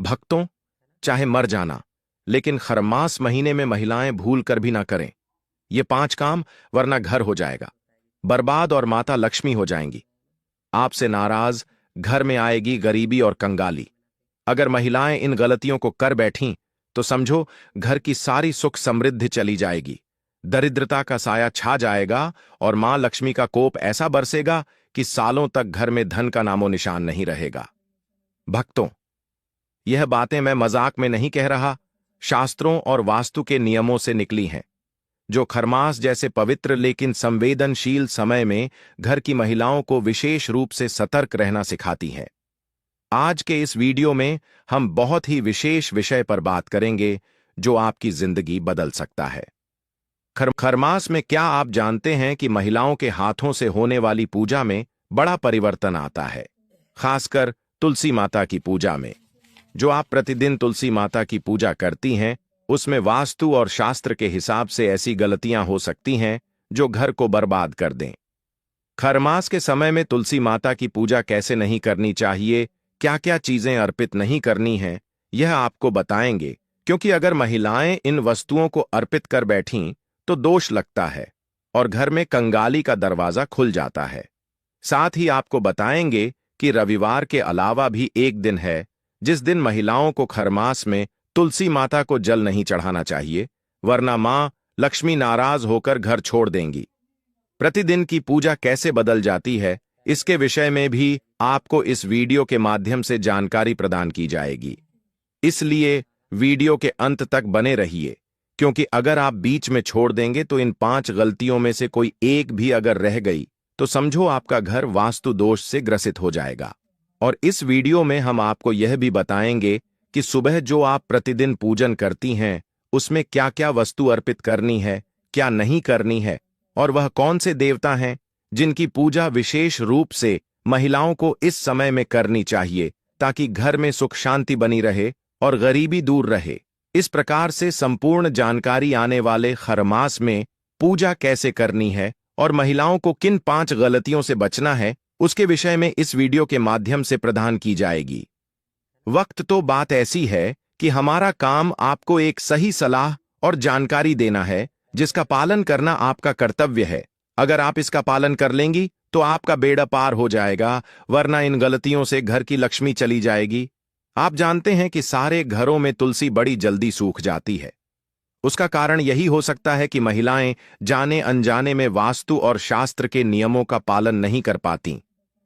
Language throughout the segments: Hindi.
भक्तों, चाहे मर जाना, लेकिन खरमास महीने में महिलाएं भूल कर भी ना करें ये 5 काम, वरना घर हो जाएगा बर्बाद और माता लक्ष्मी हो जाएंगी। आपसे नाराज घर में आएगी गरीबी और कंगाली। अगर महिलाएं इन गलतियों को कर बैठीं तो समझो घर की सारी सुख समृद्धि चली जाएगी, दरिद्रता का साया छा जाएगा और मां लक्ष्मी का कोप ऐसा बरसेगा कि सालों तक घर में धन का नामो निशान नहीं रहेगा। भक्तों, यह बातें मैं मजाक में नहीं कह रहा, शास्त्रों और वास्तु के नियमों से निकली हैं, जो खरमास जैसे पवित्र लेकिन संवेदनशील समय में घर की महिलाओं को विशेष रूप से सतर्क रहना सिखाती हैं। आज के इस वीडियो में हम बहुत ही विशेष विषय पर बात करेंगे जो आपकी जिंदगी बदल सकता है। खरमास में क्या आप जानते हैं कि महिलाओं के हाथों से होने वाली पूजा में बड़ा परिवर्तन आता है, खासकर तुलसी माता की पूजा में। जो आप प्रतिदिन तुलसी माता की पूजा करती हैं, उसमें वास्तु और शास्त्र के हिसाब से ऐसी गलतियां हो सकती हैं जो घर को बर्बाद कर दें। खरमास के समय में तुलसी माता की पूजा कैसे नहीं करनी चाहिए, क्या क्या चीजें अर्पित नहीं करनी हैं, यह आपको बताएंगे, क्योंकि अगर महिलाएं इन वस्तुओं को अर्पित कर बैठीं तो दोष लगता है और घर में कंगाली का दरवाजा खुल जाता है। साथ ही आपको बताएंगे कि रविवार के अलावा भी एक दिन है जिस दिन महिलाओं को खरमास में तुलसी माता को जल नहीं चढ़ाना चाहिए, वरना मां लक्ष्मी नाराज होकर घर छोड़ देंगी। प्रतिदिन की पूजा कैसे बदल जाती है, इसके विषय में भी आपको इस वीडियो के माध्यम से जानकारी प्रदान की जाएगी। इसलिए वीडियो के अंत तक बने रहिए, क्योंकि अगर आप बीच में छोड़ देंगे तो इन 5 गलतियों में से कोई एक भी अगर रह गई तो समझो आपका घर वास्तु दोष से ग्रसित हो जाएगा। और इस वीडियो में हम आपको यह भी बताएंगे कि सुबह जो आप प्रतिदिन पूजन करती हैं उसमें क्या क्या वस्तु अर्पित करनी है, क्या नहीं करनी है, और वह कौन से देवता हैं जिनकी पूजा विशेष रूप से महिलाओं को इस समय में करनी चाहिए, ताकि घर में सुख शांति बनी रहे और गरीबी दूर रहे। इस प्रकार से संपूर्ण जानकारी आने वाले खरमास में पूजा कैसे करनी है और महिलाओं को किन 5 गलतियों से बचना है, उसके विषय में इस वीडियो के माध्यम से प्रदान की जाएगी। वक्त तो बात ऐसी है कि हमारा काम आपको एक सही सलाह और जानकारी देना है, जिसका पालन करना आपका कर्तव्य है। अगर आप इसका पालन कर लेंगी तो आपका बेड़ा पार हो जाएगा, वरना इन गलतियों से घर की लक्ष्मी चली जाएगी। आप जानते हैं कि सारे घरों में तुलसी बड़ी जल्दी सूख जाती है। उसका कारण यही हो सकता है कि महिलाएं जाने अनजाने में वास्तु और शास्त्र के नियमों का पालन नहीं कर पाती,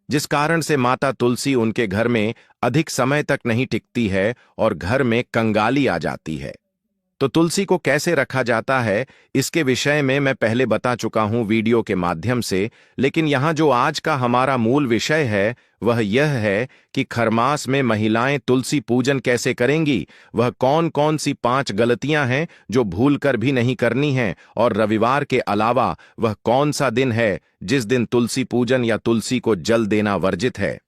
जिस कारण से माता तुलसी उनके घर में अधिक समय तक नहीं टिकती है और घर में कंगाली आ जाती है। तो तुलसी को कैसे रखा जाता है, इसके विषय में मैं पहले बता चुका हूं वीडियो के माध्यम से, लेकिन यहां जो आज का हमारा मूल विषय है वह यह है कि खरमास में महिलाएं तुलसी पूजन कैसे करेंगी, वह कौन कौन सी 5 गलतियां हैं जो भूलकर भी नहीं करनी हैं, और रविवार के अलावा वह कौन सा दिन है जिस दिन तुलसी पूजन या तुलसी को जल देना वर्जित है।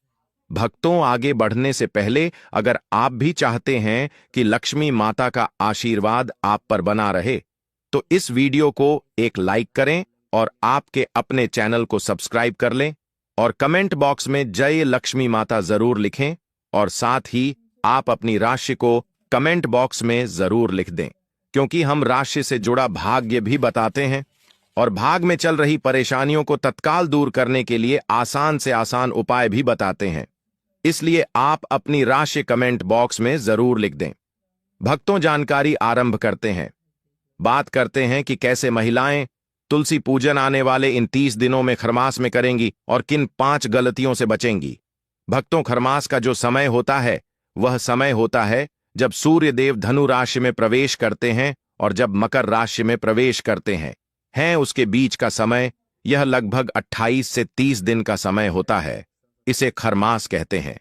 भक्तों, आगे बढ़ने से पहले अगर आप भी चाहते हैं कि लक्ष्मी माता का आशीर्वाद आप पर बना रहे तो इस वीडियो को एक लाइक करें और आपके अपने चैनल को सब्सक्राइब कर लें और कमेंट बॉक्स में जय लक्ष्मी माता जरूर लिखें, और साथ ही आप अपनी राशि को कमेंट बॉक्स में जरूर लिख दें, क्योंकि हम राशि से जुड़ा भाग्य भी बताते हैं और भाग में चल रही परेशानियों को तत्काल दूर करने के लिए आसान से आसान उपाय भी बताते हैं। इसलिए आप अपनी राशि कमेंट बॉक्स में जरूर लिख दें। भक्तों, जानकारी आरंभ करते हैं। बात करते हैं कि कैसे महिलाएं तुलसी पूजन आने वाले इन 30 दिनों में खरमास में करेंगी और किन 5 गलतियों से बचेंगी। भक्तों, खरमास का जो समय होता है वह समय होता है जब सूर्य देव धनु राशि में प्रवेश करते हैं और जब मकर राशि में प्रवेश करते हैं उसके बीच का समय, यह लगभग 28 से 30 दिन का समय होता है। इसे खरमास कहते हैं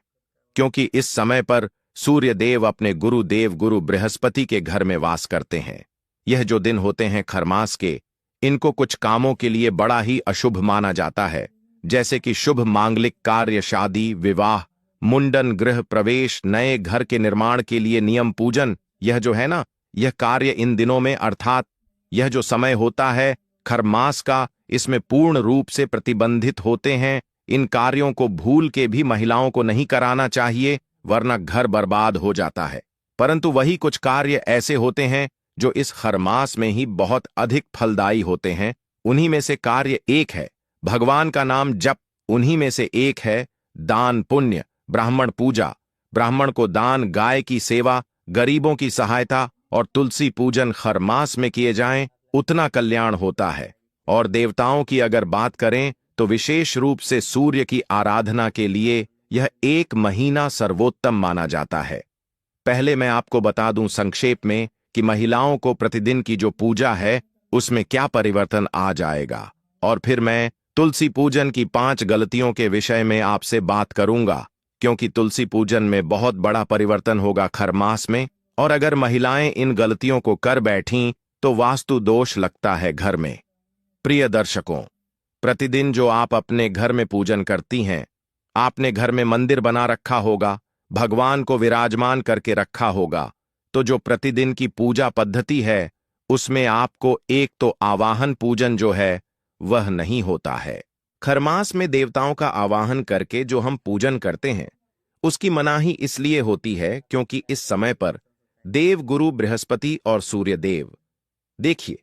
क्योंकि इस समय पर सूर्य देव अपने गुरुदेव गुरु बृहस्पति के घर में वास करते हैं। यह जो दिन होते हैं खरमास के, इनको कुछ कामों के लिए बड़ा ही अशुभ माना जाता है, जैसे कि शुभ मांगलिक कार्य, शादी, विवाह, मुंडन, गृह प्रवेश, नए घर के निर्माण के लिए नियम पूजन। यह जो है ना, यह कार्य इन दिनों में, अर्थात यह जो समय होता है खरमास का, इसमें पूर्ण रूप से प्रतिबंधित होते हैं। इन कार्यों को भूल के भी महिलाओं को नहीं कराना चाहिए, वरना घर बर्बाद हो जाता है। परंतु वही कुछ कार्य ऐसे होते हैं जो इस खरमास में ही बहुत अधिक फलदायी होते हैं। उन्हीं में से कार्य एक है भगवान का नाम जप, उन्हीं में से एक है दान पुण्य, ब्राह्मण पूजा। ब्राह्मण को दान, गाय की सेवा, गरीबों की सहायता और तुलसी पूजन खरमास में किए जाएं, उतना कल्याण होता है। और देवताओं की अगर बात करें तो विशेष रूप से सूर्य की आराधना के लिए यह एक महीना सर्वोत्तम माना जाता है। पहले मैं आपको बता दूं संक्षेप में कि महिलाओं को प्रतिदिन की जो पूजा है उसमें क्या परिवर्तन आ जाएगा, और फिर मैं तुलसी पूजन की 5 गलतियों के विषय में आपसे बात करूंगा, क्योंकि तुलसी पूजन में बहुत बड़ा परिवर्तन होगा खरमास में, और अगर महिलाएं इन गलतियों को कर बैठीं तो वास्तु दोष लगता है घर में। प्रिय दर्शकों, प्रतिदिन जो आप अपने घर में पूजन करती हैं, आपने घर में मंदिर बना रखा होगा, भगवान को विराजमान करके रखा होगा, तो जो प्रतिदिन की पूजा पद्धति है उसमें आपको एक तो आवाहन पूजन जो है वह नहीं होता है। खरमास में देवताओं का आवाहन करके जो हम पूजन करते हैं उसकी मनाही इसलिए होती है क्योंकि इस समय पर देव गुरु बृहस्पति और सूर्य देव, देखिए,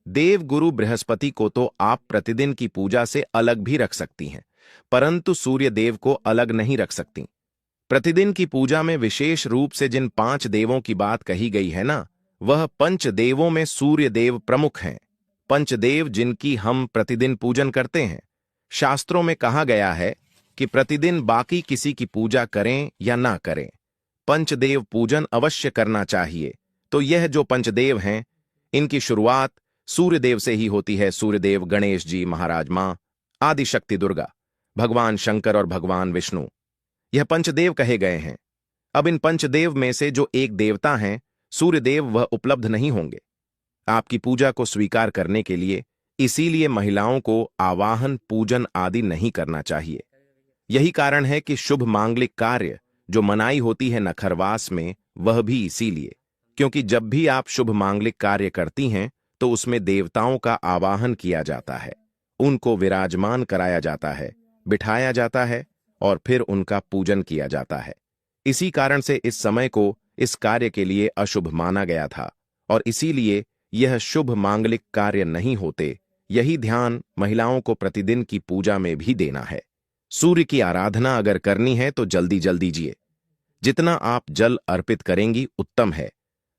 देव गुरु बृहस्पति को तो आप प्रतिदिन की पूजा से अलग भी रख सकती हैं, परंतु सूर्य देव को अलग नहीं रख सकती। प्रतिदिन की पूजा में विशेष रूप से जिन 5 देवों की बात कही गई है ना, वह पंचदेवों में सूर्य देव प्रमुख हैं। पंचदेव जिनकी हम प्रतिदिन पूजन करते हैं, शास्त्रों में कहा गया है कि प्रतिदिन बाकी किसी की पूजा करें या ना करें, पंचदेव पूजन अवश्य करना चाहिए। तो यह जो पंचदेव हैं, इनकी शुरुआत सूर्यदेव से ही होती है। सूर्यदेव गणेश जी, महाराज मां, आदिशक्ति दुर्गा, भगवान शंकर और भगवान विष्णु, यह पंचदेव कहे गए हैं। अब इन पंचदेव में से जो एक देवता हैं सूर्यदेव, वह उपलब्ध नहीं होंगे आपकी पूजा को स्वीकार करने के लिए, इसीलिए महिलाओं को आवाहन पूजन आदि नहीं करना चाहिए। यही कारण है कि शुभ मांगलिक कार्य जो मनाई होती है नखरवास में, वह भी इसीलिए, क्योंकि जब भी आप शुभ मांगलिक कार्य करती हैं तो उसमें देवताओं का आवाहन किया जाता है, उनको विराजमान कराया जाता है, बिठाया जाता है और फिर उनका पूजन किया जाता है। इसी कारण से इस समय को इस कार्य के लिए अशुभ माना गया था और इसीलिए यह शुभ मांगलिक कार्य नहीं होते। यही ध्यान महिलाओं को प्रतिदिन की पूजा में भी देना है। सूर्य की आराधना अगर करनी है तो जल्दी जल्दी दीजिए। जितना आप जल अर्पित करेंगी उत्तम है।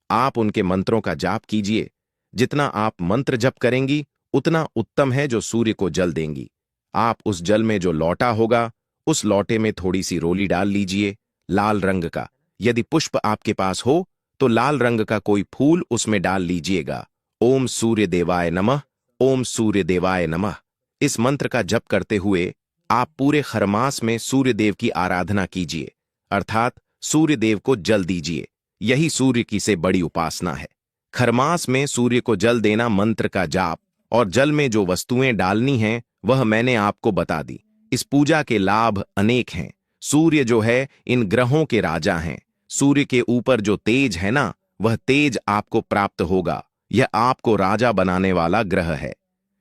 आप उनके मंत्रों का जाप कीजिए। जितना आप मंत्र जप करेंगी उतना उत्तम है जो सूर्य को जल देंगी। आप उस जल में जो लौटा होगा उस लौटे में थोड़ी सी रोली डाल लीजिए, लाल रंग का। यदि पुष्प आपके पास हो तो लाल रंग का कोई फूल उसमें डाल लीजिएगा। ओम सूर्य देवाय नमः, ओम सूर्य देवाय नमः। इस मंत्र का जप करते हुए आप पूरे खरमास में सूर्य देव की आराधना कीजिए, अर्थात सूर्य देव को जल दीजिए। यही सूर्य की से बड़ी उपासना है। खरमास में सूर्य को जल देना, मंत्र का जाप और जल में जो वस्तुएं डालनी हैं वह मैंने आपको बता दी। इस पूजा के लाभ अनेक हैं। सूर्य जो है इन ग्रहों के राजा हैं। सूर्य के ऊपर जो तेज है ना, वह तेज आपको प्राप्त होगा। यह आपको राजा बनाने वाला ग्रह है।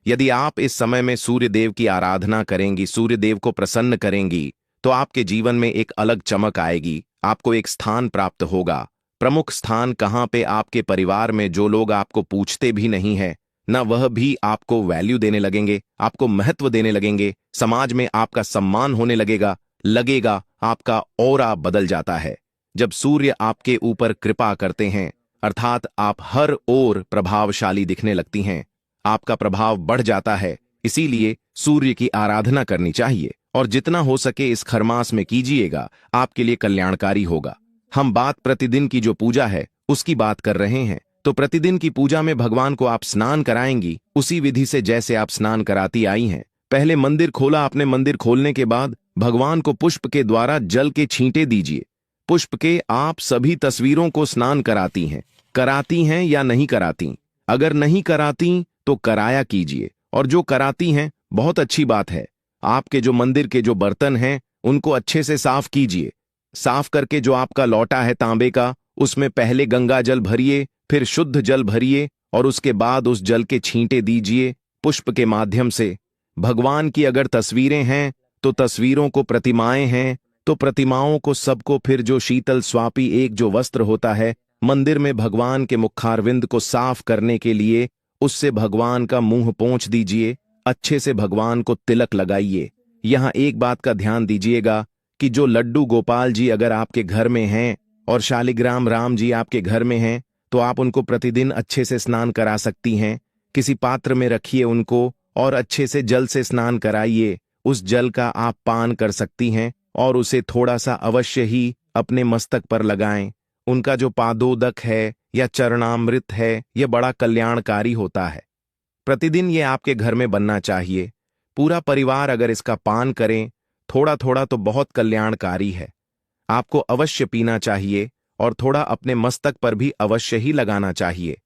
यदि आप इस समय में सूर्य देव की आराधना करेंगी, सूर्य देव को प्रसन्न करेंगी, तो आपके जीवन में एक अलग चमक आएगी। आपको एक स्थान प्राप्त होगा। प्रमुख स्थान कहाँ पे? आपके परिवार में जो लोग आपको पूछते भी नहीं है ना, वह भी आपको वैल्यू देने लगेंगे, आपको महत्व देने लगेंगे। समाज में आपका सम्मान होने लगेगा। आपका ऑरा बदल जाता है जब सूर्य आपके ऊपर कृपा करते हैं, अर्थात आप हर ओर प्रभावशाली दिखने लगती हैं। आपका प्रभाव बढ़ जाता है। इसीलिए सूर्य की आराधना करनी चाहिए और जितना हो सके इस खरमास में कीजिएगा, आपके लिए कल्याणकारी होगा। हम बात प्रतिदिन की जो पूजा है उसकी बात कर रहे हैं। तो प्रतिदिन की पूजा में भगवान को आप स्नान कराएंगी उसी विधि से जैसे आप स्नान कराती आई हैं। पहले मंदिर खोला आपने, मंदिर खोलने के बाद भगवान को पुष्प के द्वारा जल के छींटे दीजिए। पुष्प के आप सभी तस्वीरों को स्नान कराती हैं या नहीं कराती? अगर नहीं कराती तो कराया कीजिए, और जो कराती हैं बहुत अच्छी बात है। आपके जो मंदिर के जो बर्तन हैं उनको अच्छे से साफ कीजिए। साफ करके जो आपका लौटा है तांबे का, उसमें पहले गंगा जल भरिए, फिर शुद्ध जल भरिए और उसके बाद उस जल के छींटे दीजिए पुष्प के माध्यम से। भगवान की अगर तस्वीरें हैं तो तस्वीरों को, प्रतिमाएं हैं तो प्रतिमाओं को सबको फिर जो शीतल स्वापी एक जो वस्त्र होता है, मंदिर में भगवान के मुखारविंद को साफ करने के लिए उससे भगवान का मुंह पोंछ दीजिए, अच्छे से भगवान को तिलक लगाइए। यहां एक बात का ध्यान दीजिएगा कि जो लड्डू गोपाल जी अगर आपके घर में हैं और शालिग्राम राम जी आपके घर में हैं, तो आप उनको प्रतिदिन अच्छे से स्नान करा सकती हैं। किसी पात्र में रखिए उनको और अच्छे से जल से स्नान कराइए। उस जल का आप पान कर सकती हैं और उसे थोड़ा सा अवश्य ही अपने मस्तक पर लगाएं। उनका जो पादोदक है या चरणामृत है, यह बड़ा कल्याणकारी होता है। प्रतिदिन ये आपके घर में बनना चाहिए। पूरा परिवार अगर इसका पान करें थोड़ा थोड़ा तो बहुत कल्याणकारी है। आपको अवश्य पीना चाहिए और थोड़ा अपने मस्तक पर भी अवश्य ही लगाना चाहिए।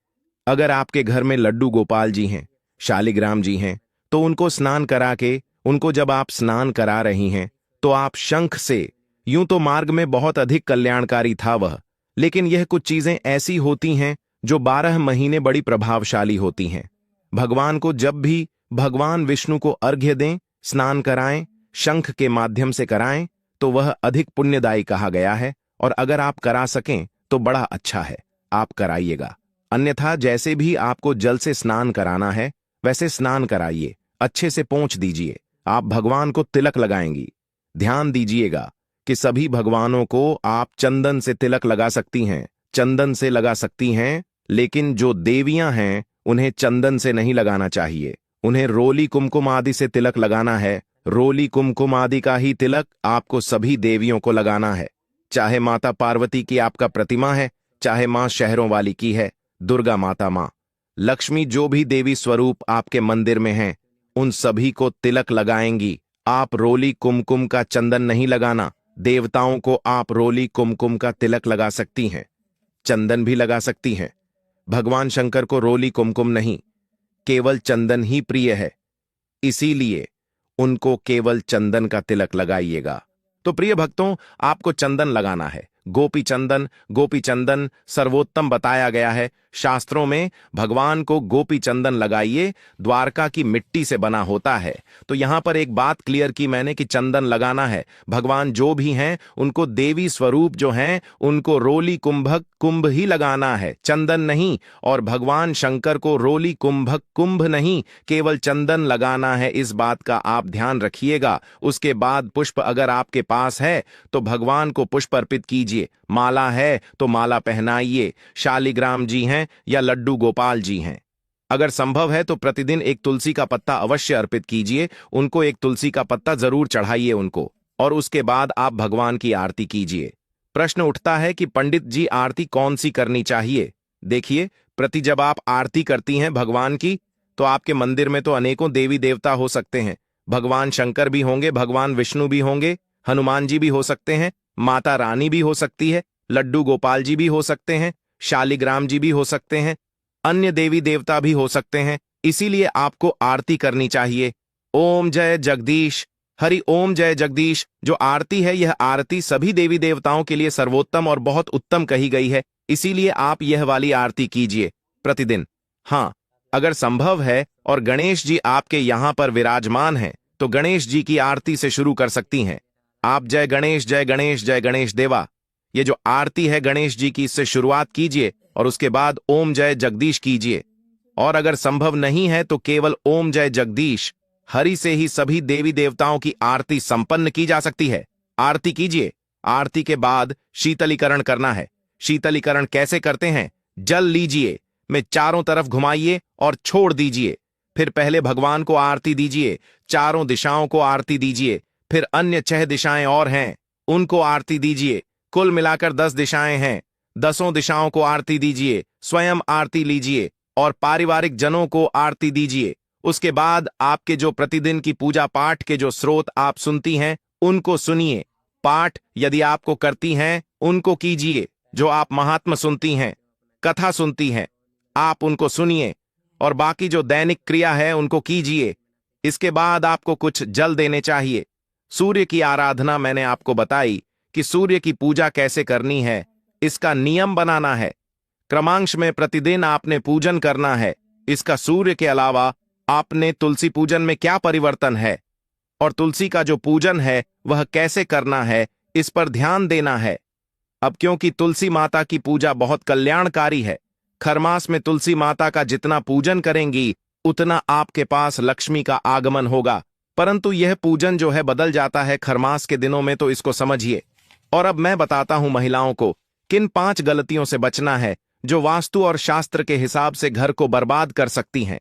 अगर आपके घर में लड्डू गोपाल जी हैं, शालिग्राम जी हैं, तो उनको स्नान करा के, उनको जब आप स्नान करा रही हैं तो आप शंख से, यूं तो मार्ग में बहुत अधिक कल्याणकारी था वह, लेकिन यह कुछ चीजें ऐसी होती हैं जो 12 महीने बड़ी प्रभावशाली होती हैं। भगवान को जब भी भगवान विष्णु को अर्घ्य दें, स्नान कराएं, शंख के माध्यम से कराएं, तो वह अधिक पुण्यदायी कहा गया है। और अगर आप करा सकें तो बड़ा अच्छा है, आप कराइएगा। अन्यथा जैसे भी आपको जल से स्नान कराना है वैसे स्नान कराइए, अच्छे से पोंछ दीजिए। आप भगवान को तिलक लगाएंगी। ध्यान दीजिएगा कि सभी भगवानों को आप चंदन से तिलक लगा सकती हैं, चंदन से लगा सकती हैं, लेकिन जो देवियां हैं उन्हें चंदन से नहीं लगाना चाहिए। उन्हें रोली कुमकुम आदि से तिलक लगाना है। रोली कुमकुम आदि का ही तिलक आपको सभी देवियों को लगाना है। चाहे माता पार्वती की आपका प्रतिमा है, चाहे मां शहरों वाली की है, दुर्गा माता, मां लक्ष्मी, जो भी देवी स्वरूप आपके मंदिर में हैं, उन सभी को तिलक लगाएंगी। आप रोली कुमकुम का चंदन नहीं लगाना। देवताओं को आप रोली कुमकुम का तिलक लगा सकती हैं, चंदन भी लगा सकती हैं। भगवान शंकर को रोली कुमकुम नहीं, केवल चंदन ही प्रिय है, इसीलिए उनको केवल चंदन का तिलक लगाइएगा। तो प्रिय भक्तों, आपको चंदन लगाना है। गोपी चंदन, गोपी चंदन सर्वोत्तम बताया गया है शास्त्रों में। भगवान को गोपी चंदन लगाइए, द्वारका की मिट्टी से बना होता है। तो यहां पर एक बात क्लियर की मैंने कि चंदन लगाना है। भगवान जो भी हैं उनको, देवी स्वरूप जो हैं, उनको रोली कुंभक कुंभ ही लगाना है, चंदन नहीं। और भगवान शंकर को रोली कुंभक कुंभ नहीं, केवल चंदन लगाना है। इस बात का आप ध्यान रखिएगा। उसके बाद पुष्प अगर आपके पास है तो भगवान को पुष्प अर्पित कीजिए। माला है तो माला पहनाइए। शालिग्राम जी हैं या लड्डू गोपाल जी हैं, अगर संभव है तो प्रतिदिन एक तुलसी का पत्ता अवश्य अर्पित कीजिए। उनको एक तुलसी का पत्ता जरूर चढ़ाइए उनको, और उसके बाद आप भगवान की आरती कीजिए। प्रश्न उठता है कि पंडित जी आरती कौन सी करनी चाहिए? देखिए, जब आप आरती करती हैं भगवान की, तो आपके मंदिर में तो अनेकों देवी देवता हो सकते हैं। भगवान शंकर भी होंगे, भगवान विष्णु भी होंगे, हनुमान जी भी हो सकते हैं, माता रानी भी हो सकती है, लड्डू गोपाल जी भी हो सकते हैं, शालिग्राम जी भी हो सकते हैं, अन्य देवी देवता भी हो सकते हैं। इसीलिए आपको आरती करनी चाहिए। ओम जय जगदीश, हरि ओम जय जगदीश जो आरती है, यह आरती सभी देवी देवताओं के लिए सर्वोत्तम और बहुत उत्तम कही गई है। इसीलिए आप यह वाली आरती कीजिए प्रतिदिन। हाँ, अगर संभव है और गणेश जी आपके यहां पर विराजमान हैं, तो गणेश जी की आरती से शुरू कर सकती हैं। आप जय गणेश जय गणेश जय गणेश देवा, ये जो आरती है गणेश जी की, इससे शुरुआत कीजिए और उसके बाद ओम जय जगदीश कीजिए। और अगर संभव नहीं है तो केवल ओम जय जगदीश हरि से ही सभी देवी देवताओं की आरती संपन्न की जा सकती है। आरती कीजिए। आरती के बाद शीतलीकरण करना है। शीतलीकरण कैसे करते हैं? जल लीजिए, में चारों तरफ घुमाइए और छोड़ दीजिए। फिर पहले भगवान को आरती दीजिए, चारों दिशाओं को आरती दीजिए, फिर अन्य 6 दिशाएं और हैं, उनको आरती दीजिए। कुल मिलाकर 10 दिशाएं हैं, 10 दिशाओं को आरती दीजिए। स्वयं आरती लीजिए और पारिवारिक जनों को आरती दीजिए। उसके बाद आपके जो प्रतिदिन की पूजा पाठ के जो स्रोत आप सुनती हैं, उनको सुनिए। पाठ यदि आपको करती हैं, उनको कीजिए। जो आप महात्मा सुनती हैं, कथा सुनती हैं, आप उनको सुनिए। और बाकी जो दैनिक क्रिया है, उनको कीजिए। इसके बाद आपको कुछ जल देने चाहिए। सूर्य की आराधना मैंने आपको बताई कि सूर्य की पूजा कैसे करनी है, इसका नियम बनाना है। क्रमांश में प्रतिदिन आपने पूजन करना है। इसका सूर्य के अलावा आपने तुलसी पूजन में क्या परिवर्तन है और तुलसी का जो पूजन है वह कैसे करना है, इस पर ध्यान देना है। अब क्योंकि तुलसी माता की पूजा बहुत कल्याणकारी है, खरमास में तुलसी माता का जितना पूजन करेंगी उतना आपके पास लक्ष्मी का आगमन होगा। परंतु यह पूजन जो है बदल जाता है खरमास के दिनों में, तो इसको समझिए। और अब मैं बताता हूं महिलाओं को किन 5 गलतियों से बचना है जो वास्तु और शास्त्र के हिसाब से घर को बर्बाद कर सकती हैं।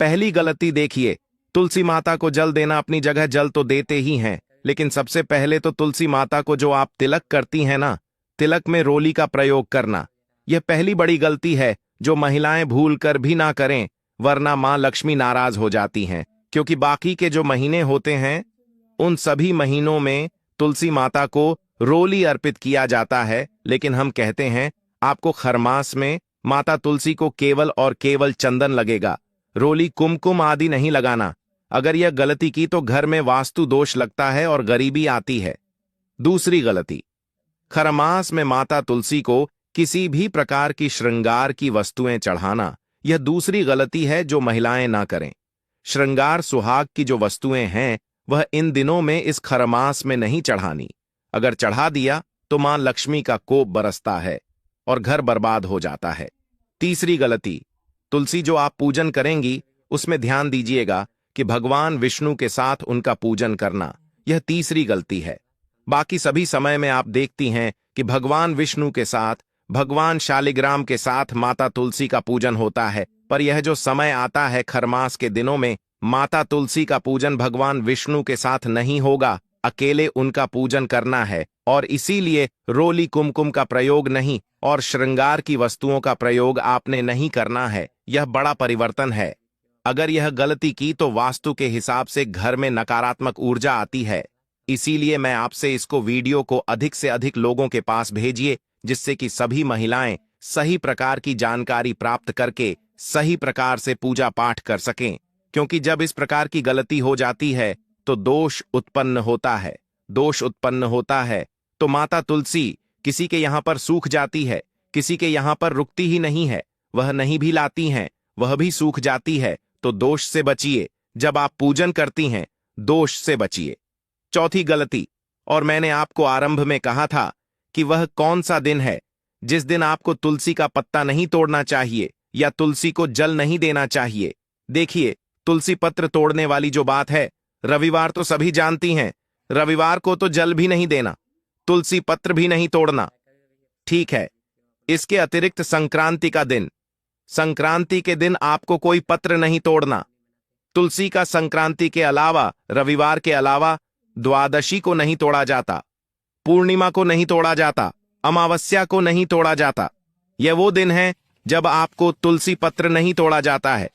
पहली गलती देखिए, तुलसी माता को जल देना। अपनी जगह जल तो देते ही हैं, लेकिन सबसे पहले तो तुलसी माता को जो आप तिलक करती हैं ना, तिलक में रोली का प्रयोग करना, यह पहली बड़ी गलती है जो महिलाएं भूल कर भी ना करें, वरना मां लक्ष्मी नाराज हो जाती हैं। क्योंकि बाकी के जो महीने होते हैं उन सभी महीनों में तुलसी माता को रोली अर्पित किया जाता है, लेकिन हम कहते हैं आपको खरमास में माता तुलसी को केवल और केवल चंदन लगेगा, रोली कुमकुम आदि नहीं लगाना। अगर यह गलती की तो घर में वास्तु दोष लगता है और गरीबी आती है। दूसरी गलती, खरमास में माता तुलसी को किसी भी प्रकार की श्रृंगार की वस्तुएं चढ़ाना, यह दूसरी गलती है जो महिलाएं ना करें। श्रृंगार सुहाग की जो वस्तुएं हैं वह इन दिनों में इस खरमास में नहीं चढ़ानी। अगर चढ़ा दिया तो मां लक्ष्मी का कोप बरसता है और घर बर्बाद हो जाता है। तीसरी गलती, तुलसी जो आप पूजन करेंगी उसमें ध्यान दीजिएगा कि भगवान विष्णु के साथ उनका पूजन करना, यह तीसरी गलती है। बाकी सभी समय में आप देखती हैं कि भगवान विष्णु के साथ, भगवान शालिग्राम के साथ माता तुलसी का पूजन होता है, पर यह जो समय आता है खरमास के दिनों में, माता तुलसी का पूजन भगवान विष्णु के साथ नहीं होगा, अकेले उनका पूजन करना है। और इसीलिए रोली कुमकुम का प्रयोग नहीं और श्रृंगार की वस्तुओं का प्रयोग आपने नहीं करना है। यह बड़ा परिवर्तन है। अगर यह गलती की तो वास्तु के हिसाब से घर में नकारात्मक ऊर्जा आती है। इसीलिए मैं आपसे इसको वीडियो को अधिक से अधिक लोगों के पास भेजिए, जिससे कि सभी महिलाएं सही प्रकार की जानकारी प्राप्त करके सही प्रकार से पूजा पाठ कर सकें। क्योंकि जब इस प्रकार की गलती हो जाती है तो दोष उत्पन्न होता है। दोष उत्पन्न होता है तो माता तुलसी किसी के यहां पर सूख जाती है, किसी के यहां पर रुकती ही नहीं है, वह नहीं भी लाती हैं, वह भी सूख जाती है। तो दोष से बचिए। जब आप पूजन करती हैं दोष से बचिए। चौथी गलती, और मैंने आपको आरंभ में कहा था कि वह कौन सा दिन है जिस दिन आपको तुलसी का पत्ता नहीं तोड़ना चाहिए या तुलसी को जल नहीं देना चाहिए। देखिए, तुलसी पत्र तोड़ने वाली जो बात है, रविवार तो सभी जानती हैं, रविवार को तो जल भी नहीं देना, तुलसी पत्र भी नहीं तोड़ना, ठीक है। इसके अतिरिक्त संक्रांति का दिन, संक्रांति के दिन आपको कोई पत्र नहीं तोड़ना। तुलसी का संक्रांति के अलावा, रविवार के अलावा द्वादशी को नहीं तोड़ा जाता, पूर्णिमा को नहीं तोड़ा जाता, अमावस्या को नहीं तोड़ा जाता। यह वो दिन है जब आपको तुलसी पत्र नहीं तोड़ा जाता है।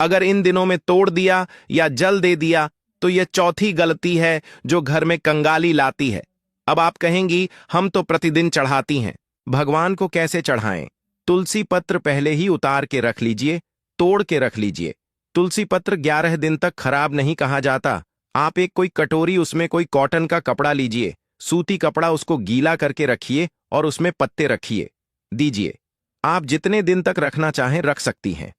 अगर इन दिनों में तोड़ दिया या जल दे दिया तो यह चौथी गलती है जो घर में कंगाली लाती है। अब आप कहेंगी हम तो प्रतिदिन चढ़ाती हैं, भगवान को कैसे चढ़ाएं? तुलसी पत्र पहले ही उतार के रख लीजिए, तोड़ के रख लीजिए। तुलसी पत्र 11 दिन तक खराब नहीं कहा जाता। आप एक कोई कटोरी, उसमें कोई कॉटन का कपड़ा लीजिए, सूती कपड़ा, उसको गीला करके रखिए और उसमें पत्ते रखिए, दीजिए। आप जितने दिन तक रखना चाहें रख सकती हैं,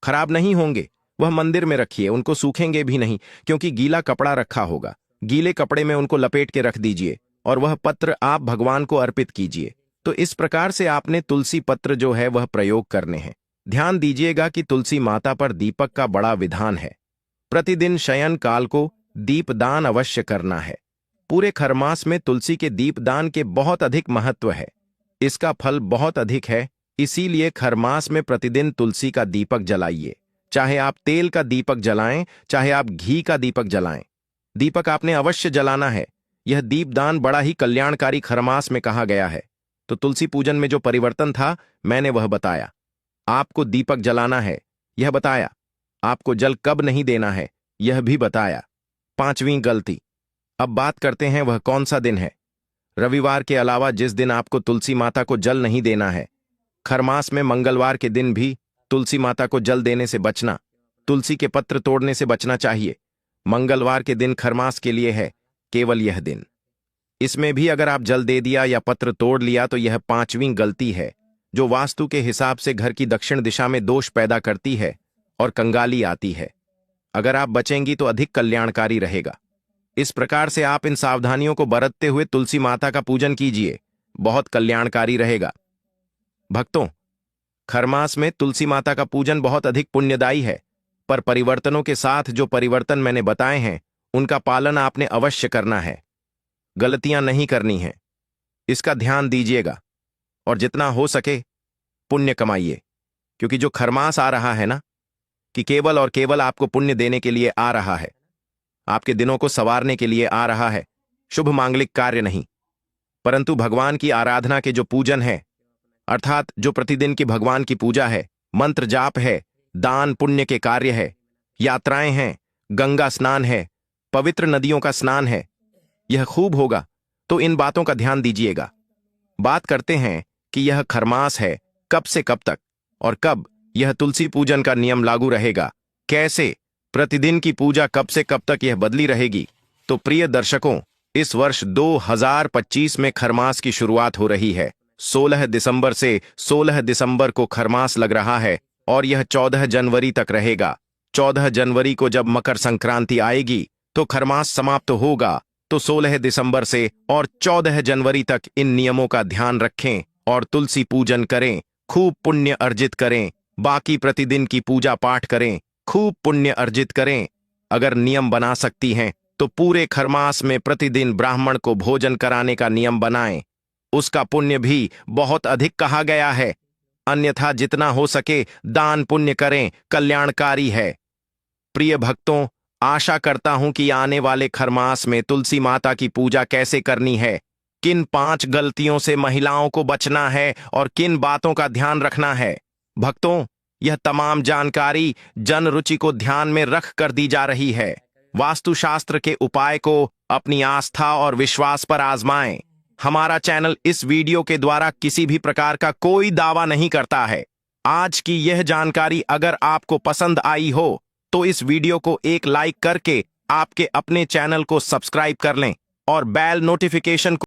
खराब नहीं होंगे। वह मंदिर में रखिए, उनको सूखेंगे भी नहीं क्योंकि गीला कपड़ा रखा होगा। गीले कपड़े में उनको लपेट के रख दीजिए और वह पत्र आप भगवान को अर्पित कीजिए। तो इस प्रकार से आपने तुलसी पत्र जो है वह प्रयोग करने हैं। ध्यान दीजिएगा कि तुलसी माता पर दीपक का बड़ा विधान है। प्रतिदिन शयन काल को दीपदान अवश्य करना है। पूरे खरमास में तुलसी के दीपदान के बहुत अधिक महत्व है, इसका फल बहुत अधिक है। इसीलिए खरमास में प्रतिदिन तुलसी का दीपक जलाइए। चाहे आप तेल का दीपक जलाएं, चाहे आप घी का दीपक जलाएं, दीपक आपने अवश्य जलाना है। यह दीपदान बड़ा ही कल्याणकारी खरमास में कहा गया है। तो तुलसी पूजन में जो परिवर्तन था मैंने वह बताया। आपको दीपक जलाना है यह बताया, आपको जल कब नहीं देना है यह भी बताया। 5वीं गलती, अब बात करते हैं वह कौन सा दिन है। रविवार के अलावा जिस दिन आपको तुलसी माता को जल नहीं देना है, खरमास में मंगलवार के दिन भी तुलसी माता को जल देने से बचना, तुलसी के पत्र तोड़ने से बचना चाहिए। मंगलवार के दिन खरमास के लिए है, केवल यह दिन। इसमें भी अगर आप जल दे दिया या पत्र तोड़ लिया तो यह 5वीं गलती है जो वास्तु के हिसाब से घर की दक्षिण दिशा में दोष पैदा करती है और कंगाली आती है। अगर आप बचेंगी तो अधिक कल्याणकारी रहेगा। इस प्रकार से आप इन सावधानियों को बरतते हुए तुलसी माता का पूजन कीजिए, बहुत कल्याणकारी रहेगा। भक्तों, खरमास में तुलसी माता का पूजन बहुत अधिक पुण्यदायी है, पर परिवर्तनों के साथ जो परिवर्तन मैंने बताए हैं उनका पालन आपने अवश्य करना है। गलतियां नहीं करनी हैं, इसका ध्यान दीजिएगा और जितना हो सके पुण्य कमाइए, क्योंकि जो खरमास आ रहा है ना, कि केवल और केवल आपको पुण्य देने के लिए आ रहा है, आपके दिनों को संवारने के लिए आ रहा है, शुभ मांगलिक कार्य नहीं, परंतु भगवान की आराधना के जो पूजन है, अर्थात जो प्रतिदिन की भगवान की पूजा है, मंत्र जाप है, दान पुण्य के कार्य है, यात्राएं हैं, गंगा स्नान है, पवित्र नदियों का स्नान है, यह खूब होगा। तो इन बातों का ध्यान दीजिएगा। बात करते हैं कि यह खरमास है कब से कब तक और कब यह तुलसी पूजन का नियम लागू रहेगा, कैसे प्रतिदिन की पूजा कब से कब तक यह बदली रहेगी। तो प्रिय दर्शकों, इस वर्ष 2025 में खरमास की शुरुआत हो रही है। 16 दिसंबर से 16 दिसंबर को खरमास लग रहा है और यह 14 जनवरी तक रहेगा। 14 जनवरी को जब मकर संक्रांति आएगी तो खरमास समाप्त होगा। तो 16 दिसंबर से और 14 जनवरी तक इन नियमों का ध्यान रखें और तुलसी पूजन करें, खूब पुण्य अर्जित करें। बाकी प्रतिदिन की पूजा पाठ करें, खूब पुण्य अर्जित करें। अगर नियम बना सकती हैं तो पूरे खरमास में प्रतिदिन ब्राह्मण को भोजन कराने का नियम बनाएं, उसका पुण्य भी बहुत अधिक कहा गया है। अन्यथा जितना हो सके दान पुण्य करें, कल्याणकारी है। प्रिय भक्तों, आशा करता हूं कि आने वाले खरमास में तुलसी माता की पूजा कैसे करनी है, किन 5 गलतियों से महिलाओं को बचना है और किन बातों का ध्यान रखना है। भक्तों, यह तमाम जानकारी जन रुचि को ध्यान में रख कर दी जा रही है। वास्तुशास्त्र के उपाय को अपनी आस्था और विश्वास पर आजमाएं। हमारा चैनल इस वीडियो के द्वारा किसी भी प्रकार का कोई दावा नहीं करता है। आज की यह जानकारी अगर आपको पसंद आई हो तो इस वीडियो को एक लाइक करके आपके अपने चैनल को सब्सक्राइब कर लें और बेल नोटिफिकेशन को